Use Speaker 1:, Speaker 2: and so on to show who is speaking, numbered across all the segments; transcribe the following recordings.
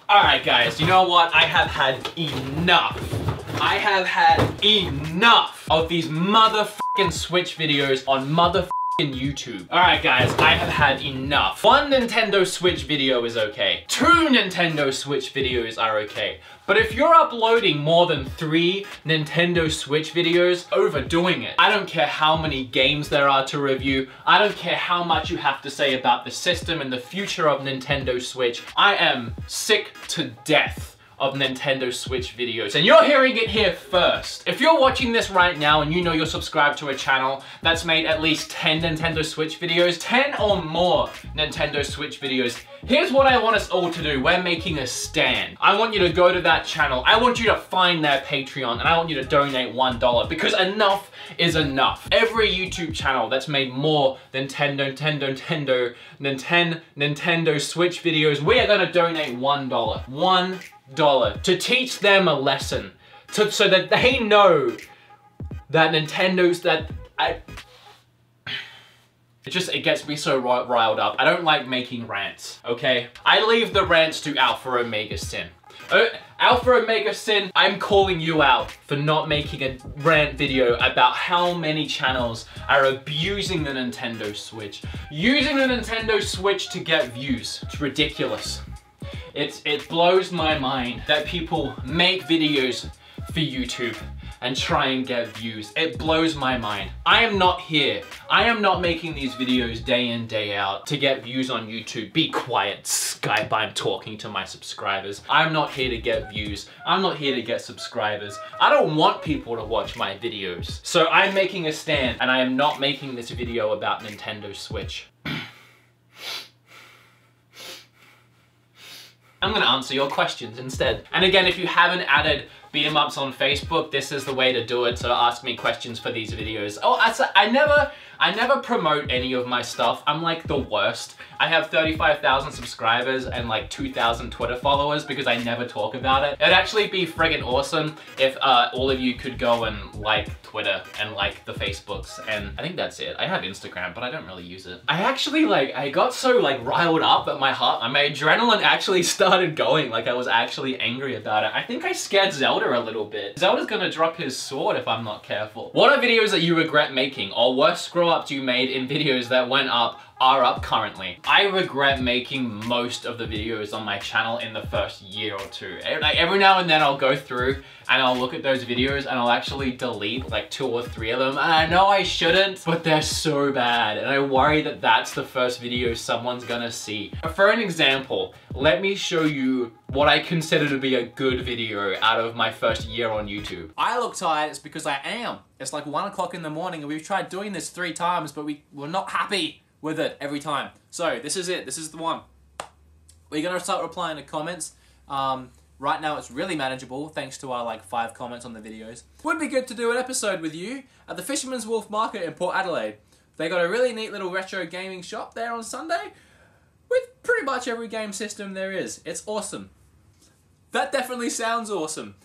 Speaker 1: Alright guys, you know what? I have had enough. I have had enough of these motherfucking Switch videos on motherfucking YouTube. Alright guys, I have had enough. One Nintendo Switch video is okay. 2 Nintendo Switch videos are okay. But if you're uploading more than 3 Nintendo Switch videos, overdoing it. I don't care how many games there are to review. I don't care how much you have to say about the system and the future of Nintendo Switch. I am sick to death of Nintendo Switch videos, and you're hearing it here first. If you're watching this right now and you know you're subscribed to a channel that's made at least 10 Nintendo Switch videos, 10 or more Nintendo Switch videos, here's what I want us all to do. We're making a stand. I want you to go to that channel. I want you to find their Patreon, and I want you to donate $1 because enough is enough. Every YouTube channel that's made more than 10 Nintendo Switch videos, we are gonna donate $1. $1 to teach them a lesson, so that they know that Nintendo's it gets me so riled up. I don't like making rants, okay? I leave the rants to Alpha Omega Sin. Alpha Omega Sin, I'm calling you out for not making a rant video about how many channels are abusing the Nintendo Switch. Using the Nintendo Switch to get views. It's ridiculous. It blows my mind that people make videos for YouTube and try and get views. It blows my mind. I am not here. I am not making these videos day in, day out to get views on YouTube. Be quiet, Skype, I'm talking to my subscribers. I'm not here to get views. I'm not here to get subscribers. I don't want people to watch my videos. So I'm making a stand, and I am not making this video about Nintendo Switch. I'm gonna answer your questions instead. And again, if you haven't added Beat 'em Ups on Facebook, this is the way to do it, so ask me questions for these videos. Oh, I never promote any of my stuff. I'm like the worst. I have 35,000 subscribers and like 2,000 Twitter followers because I never talk about it. It'd actually be friggin' awesome if all of you could go and like Twitter and like the Facebooks, and I think that's it. I have Instagram, but I don't really use it. I actually I got so riled up at my adrenaline actually started going, like I was actually angry about it. I think I scared Zelda a little bit. Zelda's gonna drop his sword if I'm not careful. What are videos that you regret making, or worse screw-ups you made in videos that went up are up currently? I regret making most of the videos on my channel in the first year or two. Like every now and then I'll go through and I'll look at those videos and I'll actually delete like 2 or 3 of them. And I know I shouldn't, but they're so bad. And I worry that that's the first video someone's gonna see. For an example, let me show you what I consider to be a good video out of my first year on YouTube. I look tired, it's because I am. It's like 1 o'clock in the morning and we've tried doing this 3 times, but we're not happy with it every time. So this is it. This is the one. We're gonna start replying to comments. Right now it's really manageable thanks to our like 5 comments on the videos. Would be good to do an episode with you at the Fisherman's Wharf Market in Port Adelaide. They got a really neat little retro gaming shop there on Sunday with pretty much every game system there is. It's awesome. That definitely sounds awesome.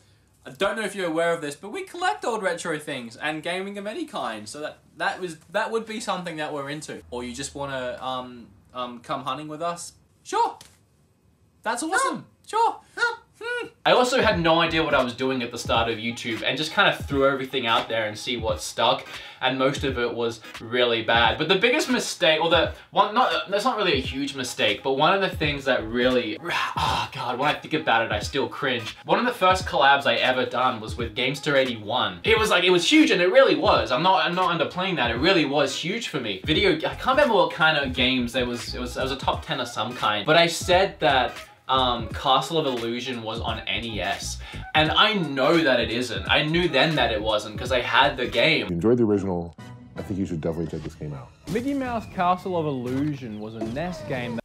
Speaker 1: I don't know if you're aware of this, but we collect old retro things and gaming of any kind, so that would be something that we're into. Or you just want to come hunting with us? Sure, that's awesome. Sure. I also had no idea what I was doing at the start of YouTube and just kind of threw everything out there and see what stuck, and most of it was really bad. But the biggest mistake, or that's not really a huge mistake, but one of the things that really, oh God, when I think about it, I still cringe. One of the first collabs I ever done was with Gamester81. It was huge, and it really was. I'm not underplaying that. It really was huge for me. I can't remember what kind of games it was a top 10 of some kind, but I said that Castle of Illusion was on NES, and I know that it isn't. I knew then that it wasn't because I had the game.
Speaker 2: If you enjoyed the original, I think you should definitely check this game out.
Speaker 3: Mickey Mouse Castle of Illusion was a NES game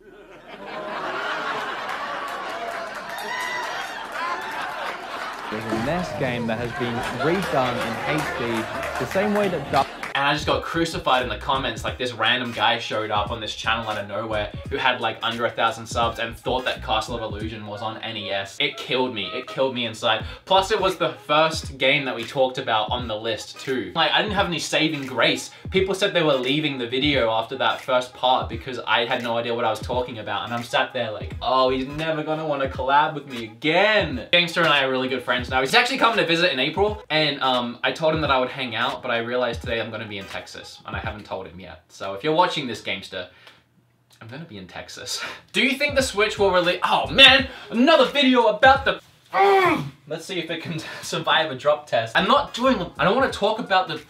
Speaker 3: that has been redone in HD the same way that
Speaker 1: And I just got crucified in the comments. Like this random guy showed up on this channel out of nowhere who had like under 1,000 subs and thought that Castle of Illusion was on NES. It killed me. It killed me inside. Plus it was the first game that we talked about on the list too. Like I didn't have any saving grace. People said they were leaving the video after that first part because I had no idea what I was talking about. And I'm sat there like, oh, he's never gonna want to collab with me again. Gamester and I are really good friends now. He's actually coming to visit in April, and I told him that I would hang out, but I realized today I'm gonna be in Texas, and I haven't told him yet. So if you're watching this, Gamester, I'm gonna be in Texas. Do you think the Switch will release? Oh man, another video about the... Let's see if it can survive a drop test. I'm not doing... I don't want to talk about the...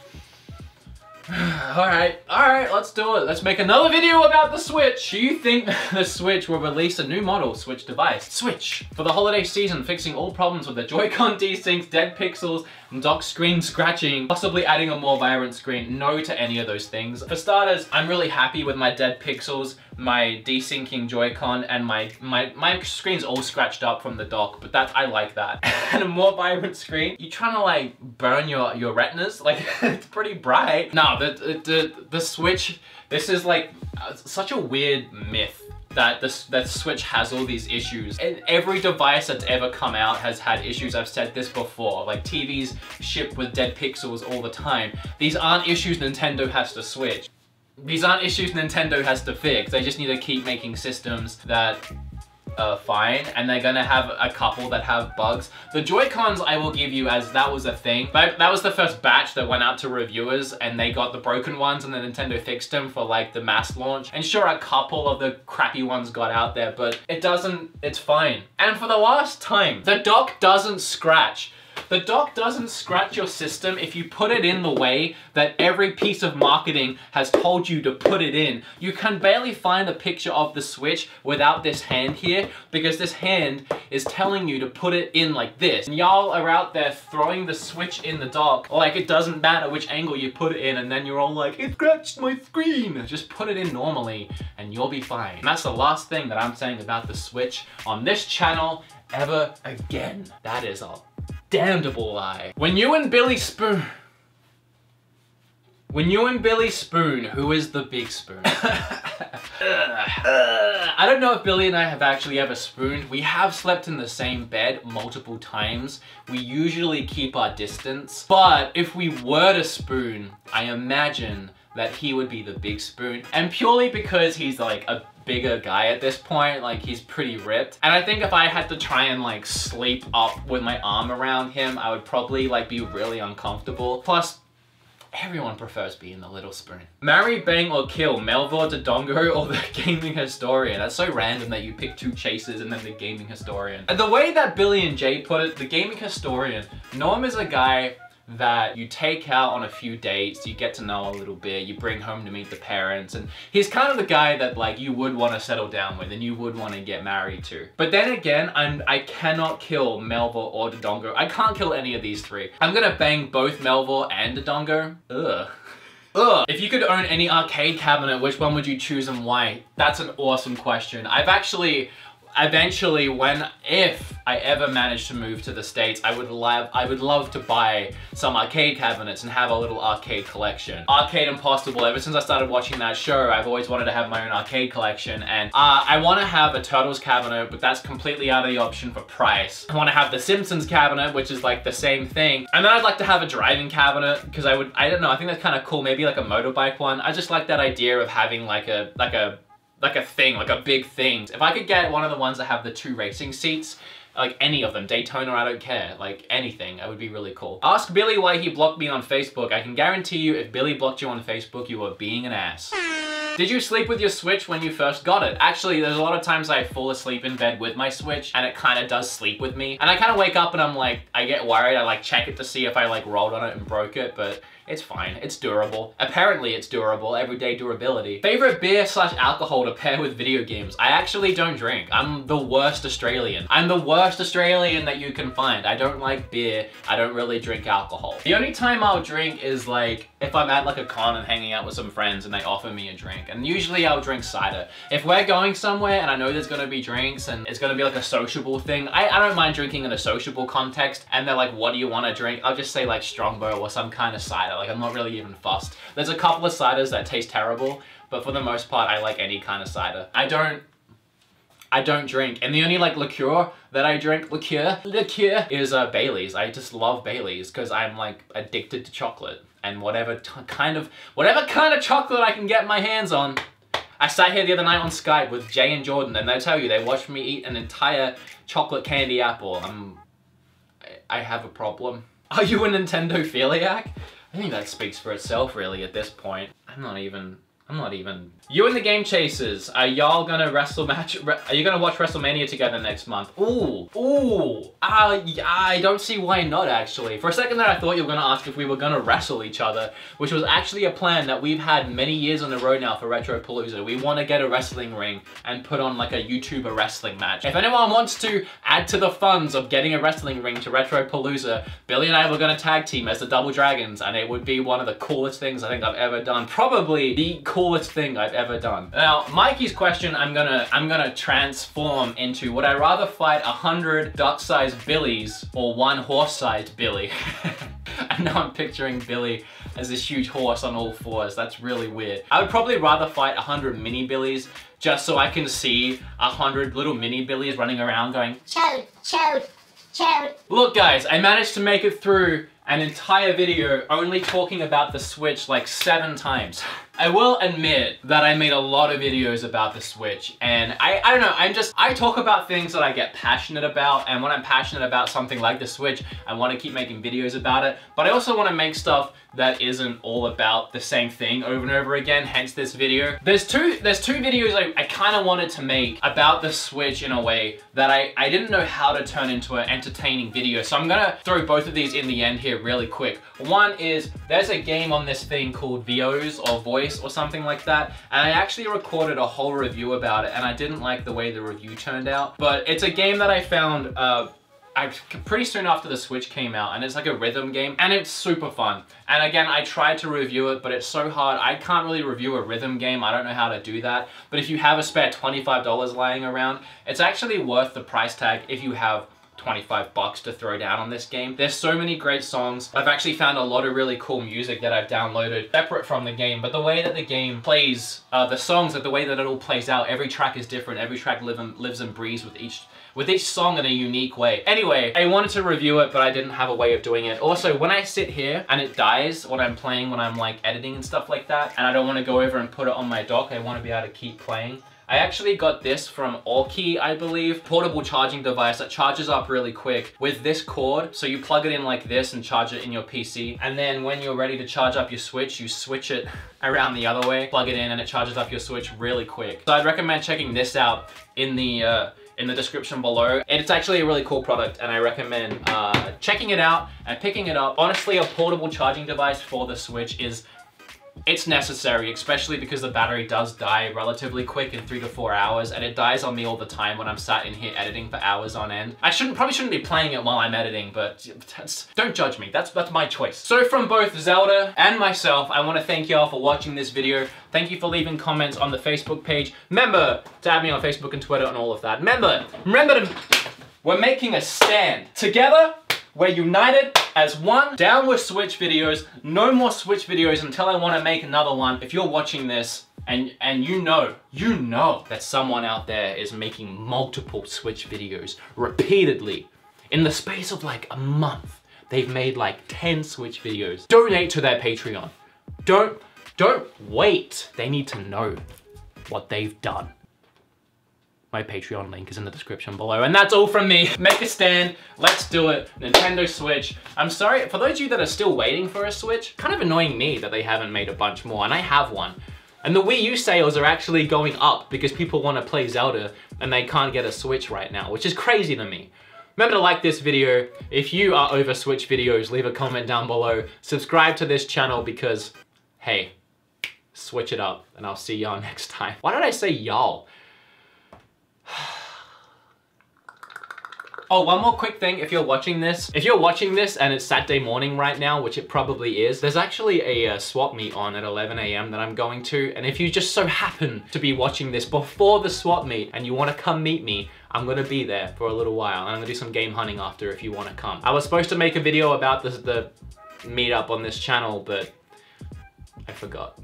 Speaker 1: Alright, let's do it. Let's make another video about the Switch. Do you think the Switch will release a new model Switch device? Switch! For the holiday season, fixing all problems with the Joy-Con desyncs, dead pixels, and dock screen scratching, possibly adding a more vibrant screen. No to any of those things. For starters, I'm really happy with my dead pixels, my desyncing Joy-Con, and my screen's all scratched up from the dock, but I like that. And a more vibrant screen. You trying to like burn your retinas? Like it's pretty bright. No, the Switch, this is like such a weird myth that that Switch has all these issues. And every device that's ever come out has had issues. I've said this before, like TVs ship with dead pixels all the time. These aren't issues Nintendo has to switch. These aren't issues Nintendo has to fix. They just need to keep making systems that are fine, and they're gonna have a couple that have bugs. The Joy-Cons I will give you as that was a thing. That was the first batch that went out to reviewers, and they got the broken ones and then Nintendo fixed them for like the mass launch. And sure, a couple of the crappy ones got out there, but it's fine. And for the last time, the dock doesn't scratch. The dock doesn't scratch your system if you put it in the way that every piece of marketing has told you to put it in. You can barely find a picture of the Switch without this hand here, because this hand is telling you to put it in like this. And y'all are out there throwing the Switch in the dock like it doesn't matter which angle you put it in, and then you're all like, it scratched my screen. Just put it in normally and you'll be fine. And that's the last thing that I'm saying about the Switch on this channel ever again. That is a damnable lie. When you and Billy Spoon, who is the big spoon? I don't know if Billy and I have actually ever spooned. We have slept in the same bed multiple times. We usually keep our distance, but if we were to spoon, I imagine that he would be the big spoon. And purely because he's like a bigger guy at this point, like he's pretty ripped. And I think if I had to try and like sleep up with my arm around him, I would probably like be really uncomfortable. Plus, everyone prefers being the little spoon. Marry, bang, or kill, Melvor, Dodongo, or the Gaming Historian. That's so random that you pick two chasers and then the Gaming Historian. And the way that Billy and Jay put it, the Gaming Historian, Norm is a guy that you take out on a few dates, you get to know a little bit, you bring home to meet the parents, and he's kind of the guy that like you would want to settle down with and you would want to get married to. But then again, I cannot kill Melvor or Dodongo. I can't kill any of these three. I'm gonna bang both Melvor and Dodongo. Ugh. Ugh. If you could own any arcade cabinet, which one would you choose and why? That's an awesome question. I've actually, eventually, if I ever manage to move to the States, I would love to buy some arcade cabinets and have a little arcade collection. Arcade Impossible, ever since I started watching that show, I've always wanted to have my own arcade collection, and I want to have a Turtles cabinet, but that's completely out of the option for price. I want to have the Simpsons cabinet, which is like the same thing. And then I'd like to have a driving cabinet, because I don't know, I think that's kind of cool, maybe like a motorbike one. I just like that idea of having like a big thing. If I could get one of the ones that have the two racing seats, like any of them, Daytona, I don't care, like anything, that would be really cool. Ask Billy why he blocked me on Facebook. I can guarantee you if Billy blocked you on Facebook, you are being an ass. Did you sleep with your Switch when you first got it? Actually, there's a lot of times I fall asleep in bed with my Switch and it kind of does sleep with me. And I kind of wake up and I'm like, I get worried. I like check it to see if I like rolled on it and broke it, but it's fine. It's durable. Apparently it's durable. Everyday durability. Favorite beer / alcohol to pair with video games? I actually don't drink. I'm the worst Australian. I'm the worst Australian that you can find. I don't like beer. I don't really drink alcohol. The only time I'll drink is like if I'm at like a con and hanging out with some friends and they offer me a drink. And usually I'll drink cider. If we're going somewhere and I know there's gonna be drinks and it's gonna be like a sociable thing, I don't mind drinking in a sociable context, and they're like, what do you want to drink? I'll just say like Strongbow or some kind of cider. cider. Like, I'm not really even fussed. There's a couple of ciders that taste terrible, but for the most part, I like any kind of cider. I don't drink, and the only like liqueur that I drink, liqueur is Baileys. I just love Baileys because I'm like addicted to chocolate, and whatever kind of chocolate I can get my hands on. I sat here the other night on Skype with Jay and Jordan, and they tell you they watched me eat an entire chocolate candy apple. I have a problem. Are you a Nintendo philiac? I think that speaks for itself really at this point. I'm not even. You and the Game Chasers, are y'all gonna are you gonna watch WrestleMania together next month? I don't see why not actually. For a second there I thought you were gonna ask if we were gonna wrestle each other, which was actually a plan that we've had many years on the road now for Retropalooza. We wanna get a wrestling ring and put on like a YouTuber wrestling match. If anyone wants to add to the funds of getting a wrestling ring to Retropalooza, Billy and I were gonna tag team as the Double Dragons, and it would be one of the coolest things I think I've ever done. Probably the coolest thing I've ever done. Now, Mikey's question, I'm gonna transform into, would I rather fight 100 duck-sized Billies or 1 horse-sized Billy? And now I'm picturing Billy as this huge horse on all fours. That's really weird. I would probably rather fight 100 mini Billies just so I can see 100 little mini Billies running around going, chode, chode, chode. Look guys, I managed to make it through an entire video only talking about the Switch like 7 times. I will admit that I made a lot of videos about the Switch, and I don't know, I talk about things that I get passionate about, and when I'm passionate about something like the Switch, I want to keep making videos about it, but I also want to make stuff that isn't all about the same thing over and over again, hence this video. There's two videos I kind of wanted to make about the Switch in a way that I didn't know how to turn into an entertaining video, so I'm gonna throw both of these in the end here really quick. One is, there's a game on this thing called VOs or Voice or something like that, and I actually recorded a whole review about it, and I didn't like the way the review turned out, but it's a game that I found pretty soon after the Switch came out, and it's like a rhythm game, and it's super fun. And again, I tried to review it, but it's so hard. I can't really review a rhythm game. I don't know how to do that. But if you have a spare $25 lying around, it's actually worth the price tag if you have 25 bucks to throw down on this game. There's so many great songs. I've actually found a lot of really cool music that I've downloaded separate from the game, but the way that the game plays, the songs, the way that it all plays out, every track is different. Every track lives and breathes with each song in a unique way. Anyway, I wanted to review it, but I didn't have a way of doing it. Also, when I sit here and it dies, when I'm playing, when I'm like editing and stuff like that, and I don't want to go over and put it on my dock, I want to be able to keep playing. I actually got this from Orki, I believe, portable charging device that charges up really quick with this cord. So you plug it in like this and charge it in your PC. And then when you're ready to charge up your Switch, you switch it around the other way, plug it in, and it charges up your Switch really quick. So I'd recommend checking this out in the description below. It's actually a really cool product, and I recommend checking it out and picking it up. Honestly, a portable charging device for the Switch it's necessary, especially because the battery does die relatively quick in 3 to 4 hours, and it dies on me all the time when I'm sat in here editing for hours on end. I probably shouldn't be playing it while I'm editing, but don't judge me. That's my choice. So from both Zelda and myself, I want to thank y'all for watching this video. Thank you for leaving comments on the Facebook page. Remember to add me on Facebook and Twitter and all of that. Remember we're making a stand. Together, we're united as one. Down with Switch videos. No more Switch videos until I want to make another one. If you're watching this and you know that someone out there is making multiple Switch videos repeatedly, in the space of like a month, they've made like 10 Switch videos. Donate to their Patreon. Don't wait. They need to know what they've done. My Patreon link is in the description below. And that's all from me. Make a stand. Let's do it. Nintendo Switch. I'm sorry, for those of you that are still waiting for a Switch, kind of annoying me that they haven't made a bunch more, and I have one. And the Wii U sales are actually going up because people want to play Zelda and they can't get a Switch right now, which is crazy to me. Remember to like this video. If you are over Switch videos, leave a comment down below. Subscribe to this channel because, hey, switch it up, and I'll see y'all next time. Why did I say y'all? Oh, one more quick thing, if you're watching this and it's Saturday morning right now, which it probably is, there's actually a swap meet on at 11 AM that I'm going to, and if you just so happen to be watching this before the swap meet and you want to come meet me, I'm gonna be there for a little while, and I'm gonna do some game hunting after if you want to come. I was supposed to make a video about the meet up on this channel, but I forgot.